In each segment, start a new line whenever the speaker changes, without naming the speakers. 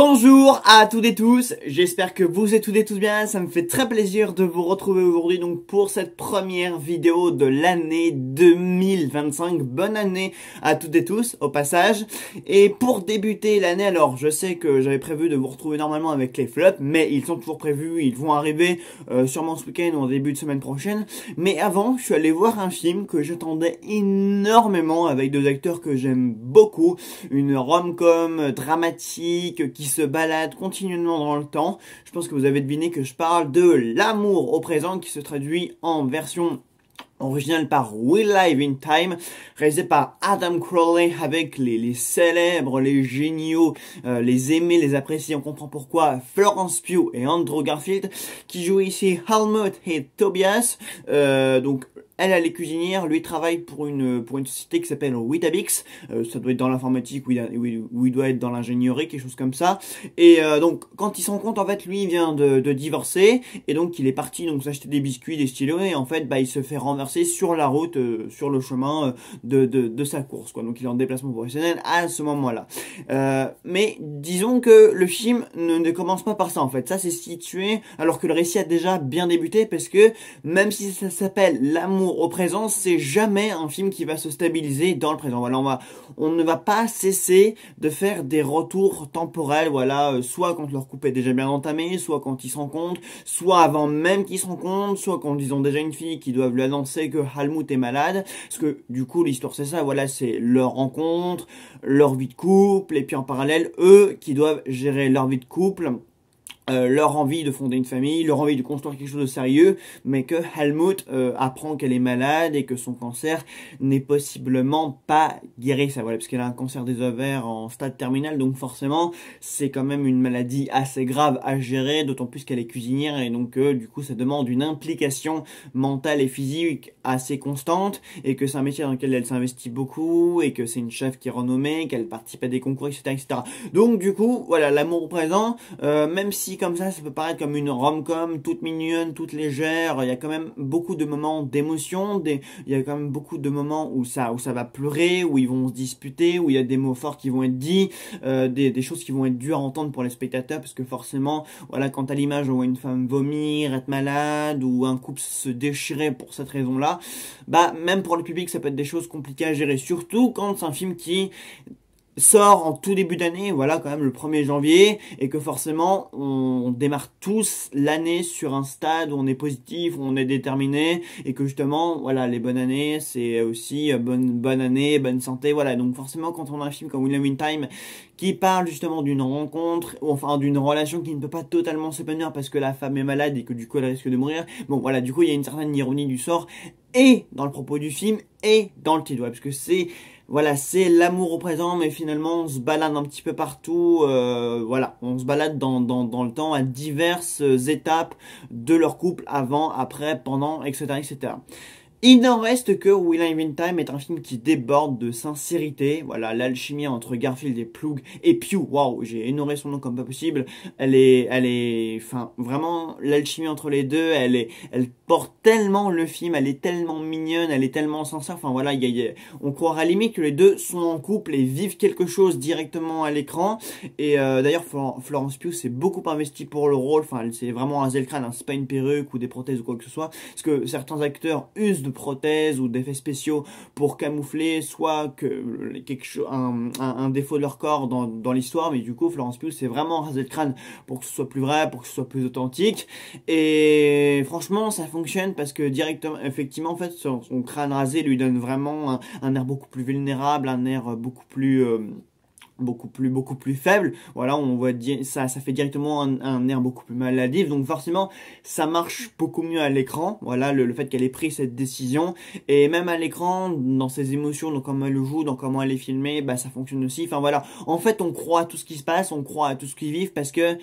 Bonjour à toutes et tous, j'espère que vous êtes toutes et tous bien, ça me fait très plaisir de vous retrouver aujourd'hui donc pour cette première vidéo de l'année 2025. Bonne année à toutes et tous au passage. Et pour débuter l'année, alors je sais que j'avais prévu de vous retrouver normalement avec les flops, mais ils sont toujours prévus, ils vont arriver sûrement ce week-end ou en début de semaine prochaine. Mais avant, je suis allé voir un film que j'attendais énormément avec deux acteurs que j'aime beaucoup, une rom-com dramatique qui se balade continuellement dans le temps. Je pense que vous avez deviné que je parle de L'amour au présent, qui se traduit en version originale par We Live in Time, réalisé par Adam Crowley avec les célèbres, les géniaux, les aimés, les appréciés, on comprend pourquoi, Florence Pugh et Andrew Garfield, qui jouent ici Helmut et Tobias. Donc elle est cuisinière, lui travaille pour une société qui s'appelle Weetabix, ça doit être dans l'informatique ou il doit être dans l'ingénierie, quelque chose comme ça. Et donc quand il se rend compte, en fait, lui il vient de divorcer, et donc il est parti donc s'acheter des biscuits, des stylos, et en fait il se fait renverser sur la route, sur le chemin de sa course, quoi. Donc il est en déplacement professionnel à ce moment-là. Mais disons que le film ne commence pas par ça, en fait. Ça c'est situé alors que le récit a déjà bien débuté, parce que même si ça s'appelle L'amour au présent, c'est jamais un film qui va se stabiliser dans le présent. Voilà, on ne va pas cesser de faire des retours temporels, voilà, soit quand leur couple est déjà bien entamé, soit quand ils se rencontrent, soit avant même qu'ils se rencontrent, soit quand ils ont déjà une fille qui doivent lui annoncer que Helmut est malade, parce que du coup l'histoire c'est ça, voilà, c'est leur rencontre, leur vie de couple, et puis en parallèle, eux qui doivent gérer leur vie de couple, leur envie de fonder une famille, leur envie de construire quelque chose de sérieux, mais que Helmut apprend qu'elle est malade et que son cancer n'est possiblement pas guéri, ça, voilà, parce qu'elle a un cancer des ovaires en stade terminal, donc forcément c'est quand même une maladie assez grave à gérer, d'autant plus qu'elle est cuisinière, et donc du coup ça demande une implication mentale et physique assez constante, et que c'est un métier dans lequel elle s'investit beaucoup, et que c'est une chef qui est renommée, qu'elle participe à des concours, etc., etc. Donc du coup, voilà, l'amour au présent, même si comme ça peut paraître comme une rom-com toute mignonne, toute légère, il y a quand même beaucoup de moments d'émotion, il y a quand même beaucoup de moments où ça va pleurer, où ils vont se disputer, où il y a des mots forts qui vont être dits, des choses qui vont être dures à entendre pour les spectateurs, parce que forcément, voilà, quand à l'image on voit une femme vomir, être malade, ou un couple se déchirer pour cette raison-là, bah même pour le public ça peut être des choses compliquées à gérer, surtout quand c'est un film qui sort en tout début d'année, voilà, quand même le 1er janvier, et que forcément on démarre tous l'année sur un stade où on est positif, où on est déterminé, et que justement, voilà, les bonnes années, c'est aussi bonne année, bonne santé, voilà. Donc forcément, quand on a un film comme William in Time qui parle justement d'une rencontre, ou enfin d'une relation qui ne peut pas totalement s'épanouir parce que la femme est malade et que du coup elle risque de mourir, bon voilà, du coup il y a une certaine ironie du sort, et dans le propos du film, et dans le titre, parce que c'est, voilà, c'est l'amour au présent, mais finalement on se balade un petit peu partout, voilà, on se balade dans le temps à diverses étapes de leur couple, avant, après, pendant, etc., etc. Il n'en reste que We Live in Time est un film qui déborde de sincérité. Voilà, l'alchimie entre Garfield et Pugh, waouh, j'ai énoré son nom comme pas possible. Enfin, vraiment, l'alchimie entre les deux, elle porte tellement le film, elle est tellement mignonne, elle est tellement sincère. Enfin voilà, on croirait à la limite que les deux sont en couple et vivent quelque chose directement à l'écran. Et d'ailleurs, Florence Pugh s'est beaucoup investie pour le rôle. Enfin, elle s'est vraiment rasé le crâne, hein. C'est pas une perruque ou des prothèses ou quoi que ce soit, parce que certains acteurs usent de prothèses ou d'effets spéciaux pour camoufler soit que un défaut de leur corps dans l'histoire, mais du coup Florence Pugh s'est vraiment rasé le crâne pour que ce soit plus vrai, pour que ce soit plus authentique, et franchement ça fonctionne parce que directement, effectivement, en fait son crâne rasé lui donne vraiment un air beaucoup plus vulnérable, un air beaucoup plus faible, voilà, on voit ça fait directement un air beaucoup plus maladif, donc forcément ça marche beaucoup mieux à l'écran, voilà, le fait qu'elle ait pris cette décision, et même à l'écran, dans ses émotions, dans comment elle le joue, dans comment elle est filmée, bah ça fonctionne aussi, enfin voilà, en fait on croit à tout ce qui se passe, on croit à tout ce qu'ils vivent, parce que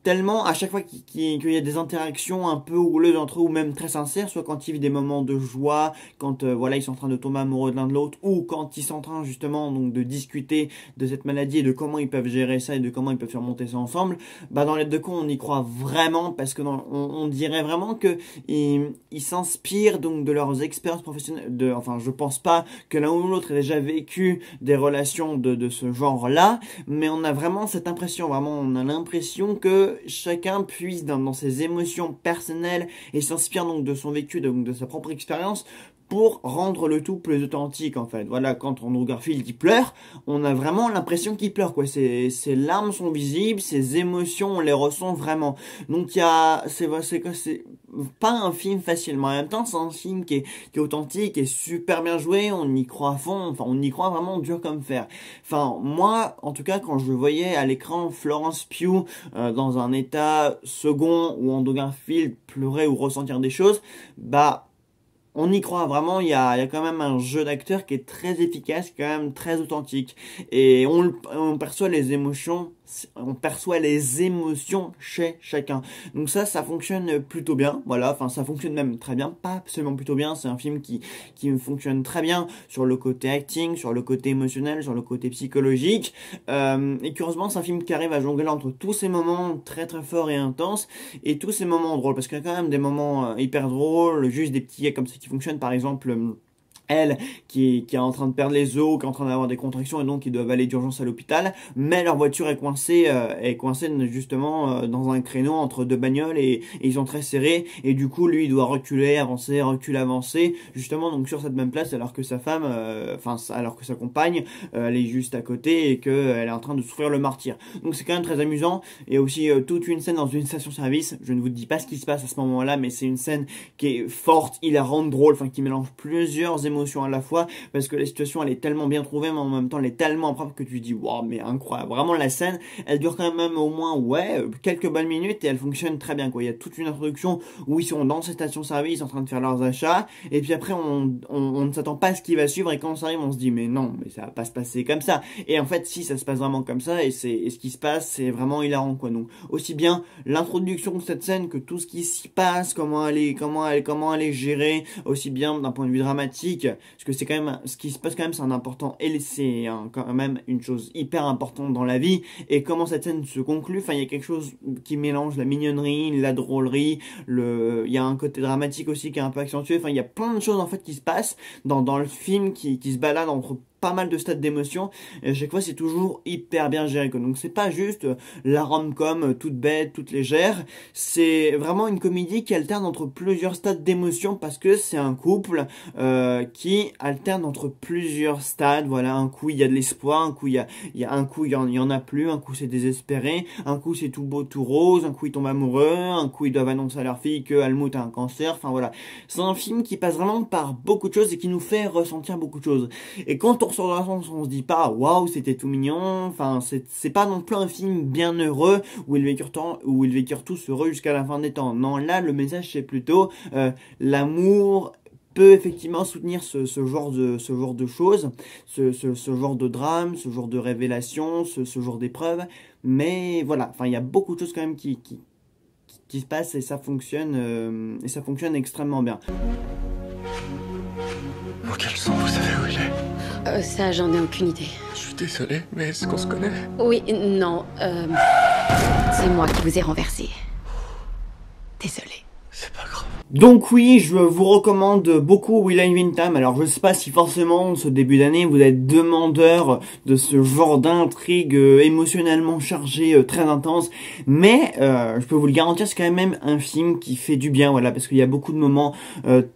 tellement, à chaque fois qu'il y a des interactions un peu houleuses entre eux, ou même très sincères, soit quand ils vivent des moments de joie, quand voilà, ils sont en train de tomber amoureux de l'un de l'autre, ou quand ils sont en train justement donc de discuter de cette maladie et de comment ils peuvent gérer ça et de comment ils peuvent surmonter ça ensemble, bah dans les deux cas on y croit vraiment, parce que on dirait vraiment que ils s'inspirent donc de leurs expériences professionnelles, enfin je pense pas que l'un ou l'autre ait déjà vécu des relations de ce genre-là, mais on a vraiment cette impression, vraiment on a l'impression que chacun puise dans ses émotions personnelles et s'inspire donc de son vécu, donc de sa propre expérience, pour rendre le tout plus authentique en fait. Voilà, quand Andrew Garfield il pleure, on a vraiment l'impression qu'il pleure quoi. Ses larmes sont visibles, ses émotions on les ressent vraiment. Donc il y a, c'est pas un film facile, mais en même temps c'est un film qui est authentique, qui est super bien joué, on y croit à fond, enfin on y croit vraiment dur comme fer. Enfin moi, en tout cas quand je voyais à l'écran Florence Pugh dans un état second où Andrew Garfield pleurait ou ressentir des choses, bah on y croit vraiment, il y a quand même un jeu d'acteur qui est très efficace, quand même très authentique. Et on perçoit les émotions, chez chacun. Donc ça fonctionne plutôt bien, voilà, enfin ça fonctionne même très bien, pas absolument plutôt bien, c'est un film qui fonctionne très bien sur le côté acting, sur le côté émotionnel, sur le côté psychologique. Et curieusement, c'est un film qui arrive à jongler entre tous ces moments très très forts et intenses, et tous ces moments drôles, parce qu'il y a quand même des moments hyper drôles, juste des petits comme ça qui fonctionnent, par exemple elle qui est en train de perdre les os, qui est en train d'avoir des contractions et donc ils doivent aller d'urgence à l'hôpital, mais leur voiture est coincée justement dans un créneau entre deux bagnoles et ils sont très serrés et du coup lui il doit reculer, avancer, reculer, avancer justement donc sur cette même place alors que sa femme, alors que sa compagne elle est juste à côté et qu'elle est en train de souffrir le martyre. Donc c'est quand même très amusant. Et aussi toute une scène dans une station-service, je ne vous dis pas ce qui se passe à ce moment-là, mais c'est une scène qui est forte, hilarante, drôle, enfin qui mélange plusieurs émotions à la fois, parce que la situation elle est tellement bien trouvée, mais en même temps elle est tellement propre que tu dis waouh, mais incroyable. Vraiment la scène elle dure quand même au moins quelques bonnes minutes et elle fonctionne très bien quoi. Il y a toute une introduction où ils sont dans cette station-service en train de faire leurs achats et puis après on ne s'attend pas à ce qui va suivre et quand ça arrive on se dit mais non, mais ça va pas se passer comme ça. Et en fait si, ça se passe vraiment comme ça et ce qui se passe c'est vraiment hilarant quoi. Donc aussi bien l'introduction de cette scène que tout ce qui s'y passe, comment elle est gérée, aussi bien d'un point de vue dramatique, parce que c'est quand même ce qui se passe quand même, c'est un important et c'est quand même une chose hyper importante dans la vie. Et comment cette scène se conclut, enfin il y a quelque chose qui mélange la mignonnerie, la drôlerie, il y a un côté dramatique aussi qui est un peu accentué. Enfin il y a plein de choses en fait qui se passent dans le film qui se balade entre pas mal de stades d'émotion et à chaque fois c'est toujours hyper bien géré quoi. Donc c'est pas juste la rom-com toute bête, toute légère, c'est vraiment une comédie qui alterne entre plusieurs stades d'émotion parce que c'est un couple qui alterne entre plusieurs stades. Voilà, un coup il y a de l'espoir, un coup il y en a plus, un coup c'est désespéré, un coup c'est tout beau tout rose, un coup ils tombent amoureux, un coup ils doivent annoncer à leur fille que Helmut a un cancer. Enfin voilà, c'est un film qui passe vraiment par beaucoup de choses et qui nous fait ressentir beaucoup de choses. Et quand on ressort de la séance, on se dit pas waouh c'était tout mignon, enfin c'est pas non plus un film bien heureux où ils vécurent tous heureux jusqu'à la fin des temps. Non, là le message c'est plutôt l'amour peut effectivement soutenir ce genre de choses, ce genre de drame, ce genre de révélation, ce genre d'épreuve. Mais voilà, enfin il y a beaucoup de choses quand même qui se passent et ça fonctionne extrêmement bien.
Quel sang, vous savez où il est?
Ça, j'en ai aucune idée.
Je suis désolé, mais est-ce qu'on se connaît?
Oui, non, c'est moi qui vous ai renversé. Désolée.
C'est pas grave.
Donc oui, je vous recommande beaucoup Will I Win Time. Alors je sais pas si forcément ce début d'année vous êtes demandeur de ce genre d'intrigue émotionnellement chargée, très intense, mais je peux vous le garantir, c'est quand même un film qui fait du bien, voilà, parce qu'il y a beaucoup de moments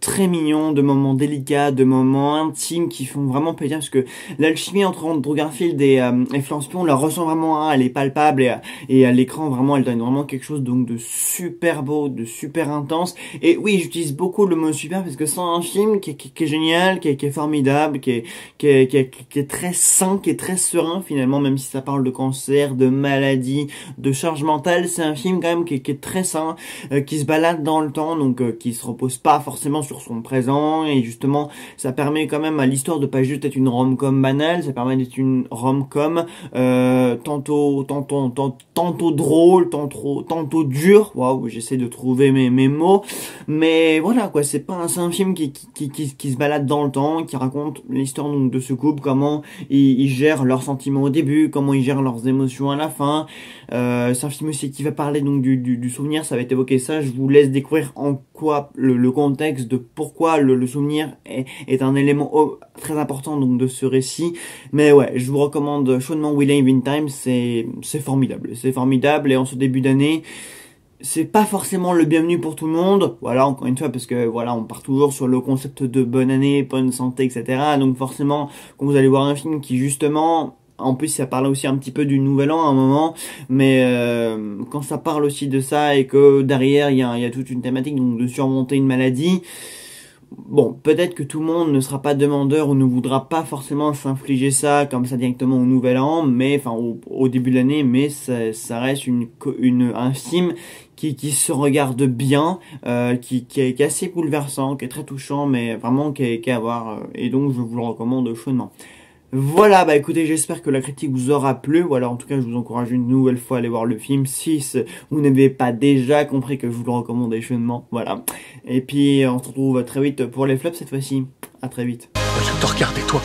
très mignons, de moments délicats, de moments intimes qui font vraiment plaisir, parce que l'alchimie entre Andrew Garfield et Florence Pugh, on la ressent vraiment, hein, elle est palpable et à l'écran vraiment elle donne vraiment quelque chose donc de super beau, de super intense. Et oui, oui, j'utilise beaucoup le mot super parce que c'est un film qui est génial, qui est formidable, qui est très sain, qui est très serein finalement, même si ça parle de cancer, de maladie, de charge mentale, c'est un film quand même qui est très sain, qui se balade dans le temps, donc qui se repose pas forcément sur son présent, et justement ça permet quand même à l'histoire de pas juste être une rom-com banale, ça permet d'être une rom-com tantôt drôle, tantôt dur. Waouh, j'essaie de trouver mes mots, mais voilà quoi, c'est un film qui se balade dans le temps, qui raconte l'histoire donc de ce couple, comment ils gèrent leurs sentiments au début, comment ils gèrent leurs émotions à la fin. C'est un film aussi qui va parler donc du souvenir, ça va être évoqué ça. Je vous laisse découvrir en quoi le contexte de pourquoi le souvenir est un élément très important donc de ce récit. Mais ouais, je vous recommande chaudement We Live in Time, c'est formidable, et en ce début d'année, c'est pas forcément le bienvenu pour tout le monde, voilà, encore une fois, parce que voilà, on part toujours sur le concept de bonne année, bonne santé, etc. Donc forcément, quand vous allez voir un film qui justement, en plus ça parle aussi un petit peu du nouvel an à un moment, mais quand ça parle aussi de ça et que derrière il y a toute une thématique donc de surmonter une maladie, bon, peut-être que tout le monde ne sera pas demandeur ou ne voudra pas forcément s'infliger ça comme ça directement au nouvel an, mais enfin au début de l'année, mais ça reste un film qui se regarde bien, qui est assez bouleversant, qui est très touchant, mais vraiment qui est à voir, et donc je vous le recommande chaudement. Voilà, bah écoutez, j'espère que la critique vous aura plu. Voilà, en tout cas, je vous encourage une nouvelle fois à aller voir le film si vous n'avez pas déjà compris que je vous le recommande chaudement. Voilà. Et puis, on se retrouve très vite pour les flops cette fois-ci. À très vite.
Je te regarde et toi.